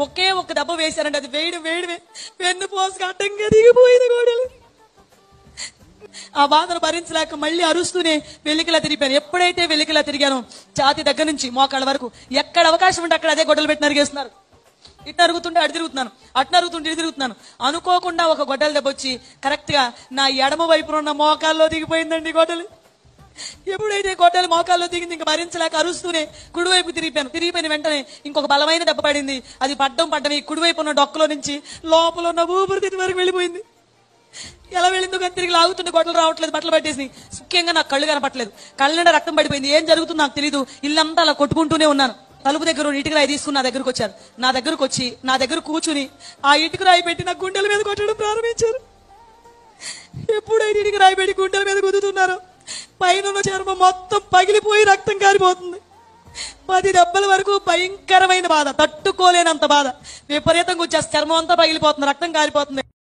ఒకే ఒక్క దెబ్బ వేశారండి, అది వేడి వేడి వెన్ను పోసుకు అడ్డంగా దిగిపోయింది గోడలు. ఆ బాధను భరించలేక మళ్ళీ అరుస్తూనే వెలికిలా తిరిగిపోయాను. ఎప్పుడైతే వెలికిలా తిరిగానో ఛాతీ దగ్గర నుంచి మోకాళ్ళ వరకు ఎక్కడ అవకాశం ఉంటే అక్కడ అదే గొడ్డలు పెట్టి నరిగేస్తున్నారు. ఇటు నరుగుతుంటే అటు తిరుగుతున్నాను, అటు నరుగుతుంటే ఇటు తిరుగుతున్నాను. అనుకోకుండా ఒక గొడ్డల దెబ్బ వచ్చి కరెక్ట్ గా నా ఎడమ వైపున ఉన్న మోకాల్లో దిగిపోయిందండి గొడ్డలు. ఎప్పుడైతే గొడ్డలు మోకాల్లో దిగింది ఇంకా భరించలేక అరుస్తూనే కుడివైపు తిరిగిపోయిన వెంటనే ఇంకొక బలమైన దెబ్బ పడింది. అది పడ్డం ఈ కుడివైపు ఉన్న డొక్కలో నుంచి లోపల ఉన్న ఊపిరితిత్తుల వరకు వెళ్ళిపోయింది. ఎలా వెళ్ళిందో కానీ తిరిగి లాగుతుంటే గొడ్డలు రావట్లేదు, బట్టలు పట్టేసి. ముఖ్యంగా నాకు కళ్ళు కనపట్లేదు, కళ్ళ నిండా రక్తం పడిపోయింది. ఏం జరుగుతుందో నాకు తెలియదు. ఇల్లంతా అలా కొట్టుకుంటూనే ఉన్నాను. తలుపు దగ్గర ఇటుక రాయి తీసుకుని నా దగ్గరకు వచ్చారు. నా దగ్గర కూర్చుని ఆ ఇటుక రాయి పెట్టి నా గుండెల మీద కొట్టడం ప్రారంభించారు. ఎప్పుడైతే ఇటుక రాయి పెట్టి గుండెల మీద కుదుతున్నారో పైన ఉన్న చర్మం మొత్తం పగిలిపోయి రక్తం కారిపోతుంది. 10 దెబ్బల వరకు భయంకరమైన బాధ, తట్టుకోలేనంత బాధ. విపరీతంగా వచ్చేసి చర్మం అంతా పగిలిపోతుంది, రక్తం కారిపోతుంది.